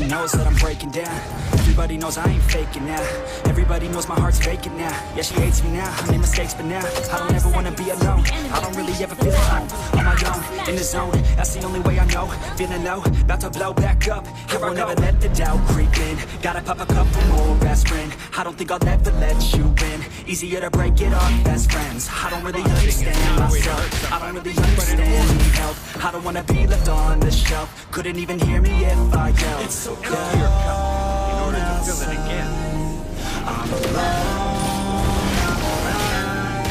knows that I'm breaking down. Everybody knows I ain't faking now. Everybody knows my heart's vacant now. Yeah, she hates me now, I made mistakes but now I don't ever wanna be alone. I don't really ever feel at home. On my own, in the zone, that's the only way I know. Feeling low, about to blow back up. Here I never let the doubt creep in. Gotta pop a couple more aspirin. I don't think I'll ever let you in. Easier to break it off best friends. I don't really understand myself. I don't really understand, need help. I don't wanna be left on the shelf. Couldn't even hear me if I yelled. It's so cold in order to fill it again. I'm alone, I'm alright.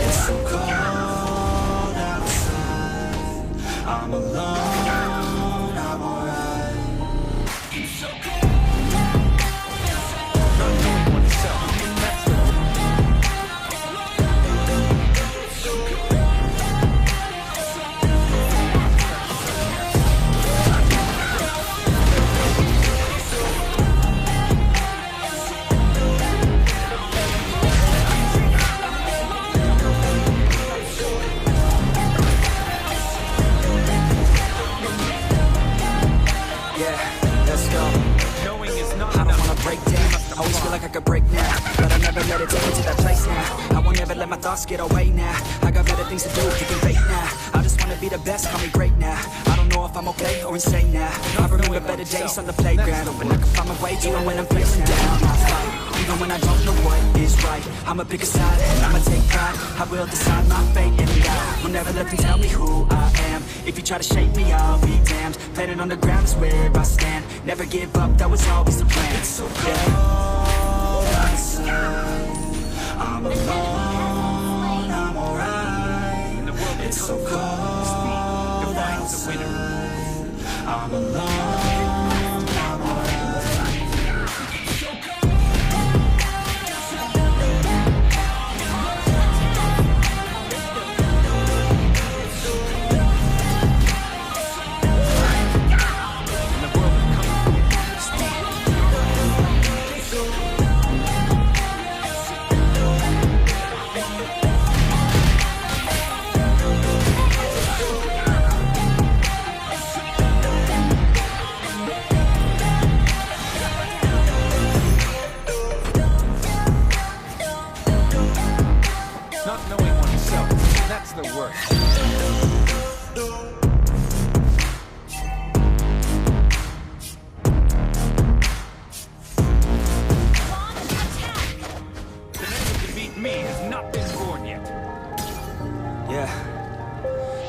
It's so cold outside. I'm alone, I'm alright. It's so cold. Not knowing oneself, that's the always feel like I could break now, but I'll never let it take me to that place now. I won't ever let my thoughts get away now. I got better things to do, taking fate now. I just wanna be the best, call me great now. I don't know if I'm okay or insane now. I remember better days on the playground, when I can find my way even when I'm facing down. I fight, even when I don't know what is right. I'ma pick a side, and I'ma take pride. I will decide my fate and die. Will never let them tell me who I am. If you try to shake me, I'll be damned. Planet on the ground is where I stand. Never give up, that was always the plan. It's so cold outside. I'm alone, I'm alright. It's so cold outside. I'm alone, I'm alright. not knowing oneself, that's the worst. The man to beat me has not been born yet. Yeah,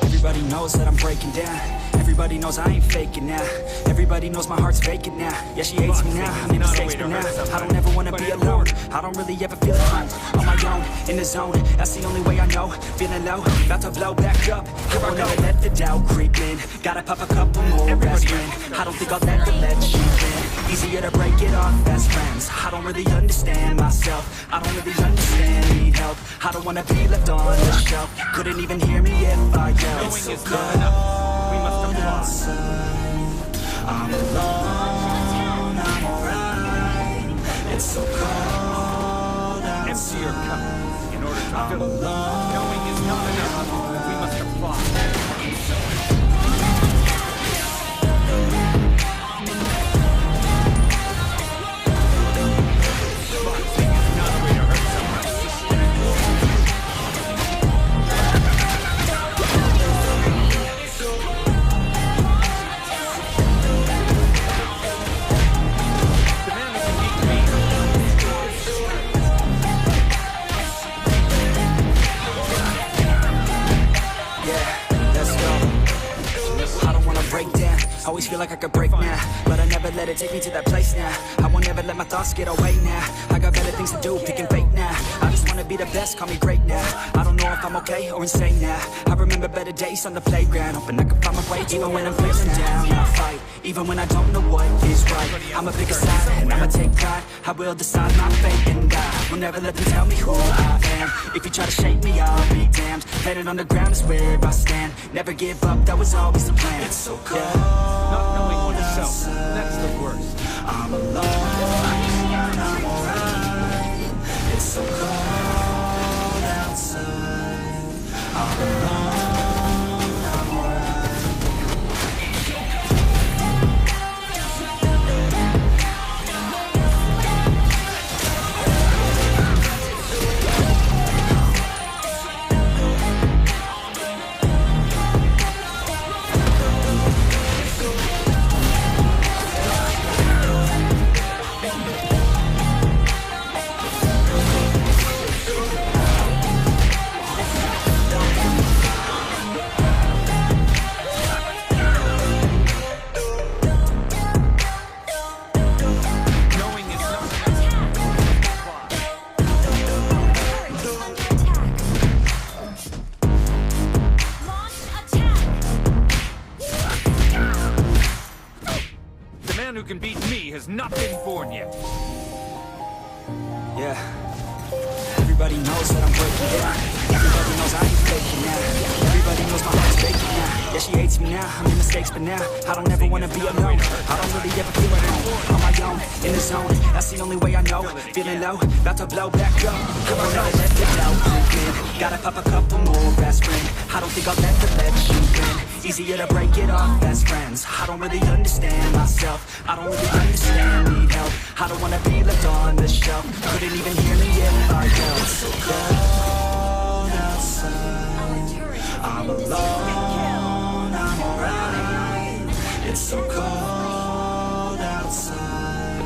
everybody knows that I'm breaking down. Everybody knows I ain't faking now. Everybody knows my heart's vacant now. Yeah, she hates me now, I made mistakes but now I don't ever wanna be alone. I don't really ever feel at home. On my own, in the zone, that's the only way I know. Feeling low, about to blow back up. Here I never let the doubt creep in. Gotta pop a couple more aspirin. I don't think I'll ever let you in. Easier to break it off best friends. I don't really understand myself. I don't really understand, need help. I don't wanna be left on the shelf. Couldn't even hear me if I yelled. Knowing is not enough. We must apply. I'm alone, I'm alright. It's so cold outside. Empty your cup in order to fill it. Knowing is not enough. We must apply. Always feel like I could break now, but I never let it take me to that place now. I won't ever let my thoughts get away now. I got better things to do, picking fate now. I just wanna be the best, call me great now. I don't know if I'm okay or insane now. I remember better days on the playground, hoping I can find my way even when I'm feeling down. I fight, even when I don't know what is right. I'ma pick a side, and I'ma take pride. I will decide my fate and die. Will never let them tell me who I am. If you try to shake me, I'll be damned. Planet on the ground is where I stand. Never give up, that was always the plan. It's so cold. Not knowing oneself, that's the worst. I'm alone, I'm alright. It's so cold outside. I'm alone, I'm alright. has not been born yet. Yeah. Everybody knows that I'm breaking down. Everybody knows I ain't faking now. Everybody knows my heart's faking now. Yeah, she hates me now, I made mistakes, but now I don't ever wanna be alone. I don't really ever feel at home. On my own, in the zone, that's the only way I know. Feeling low, about to blow back up. Come on, never let it out. Gotta pop a couple more aspirin. I don't think I'll ever let you in. Easier to break it off best friends. I don't really understand myself. I don't really understand, need help. I don't wanna be left on the shelf. Couldn't even hear me if I yelled. It's so cold outside. I'm alone, I'm alright. It's so cold outside.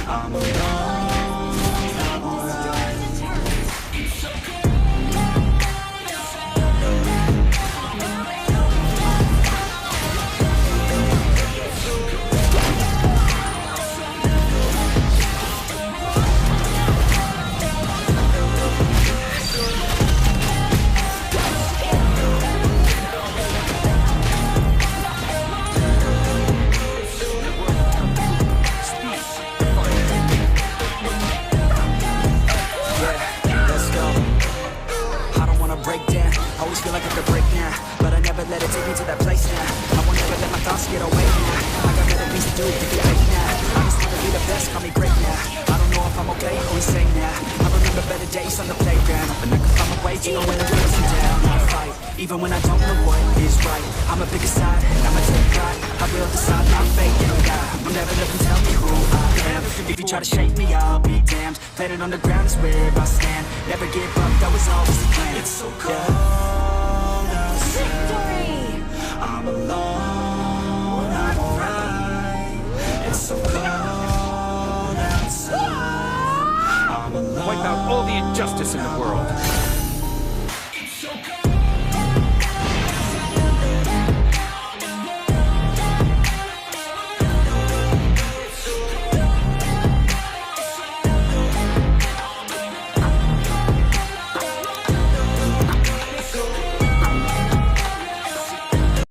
I'm alone. Let it take me to that place now. I won't ever let my thoughts get away now. I got better things to do, to get paid now. I just wanna be the best, call me great now. I don't know if I'm okay or insane now. I remember better days on the playground, hoping I can find my way even when I'm losing down. I fight, even when I don't know what is right. I'ma pick a side, I'ma take pride. I will decide my fate and die. Will never let them tell me who I am. If you try to shake me, I'll be damned. Planet on the ground is where I stand. Never give up, that was always the plan. It's so cold outside. I'm alone, I'm alright. It's so cold outside. I'm alone. Wipe out all the injustice in the world.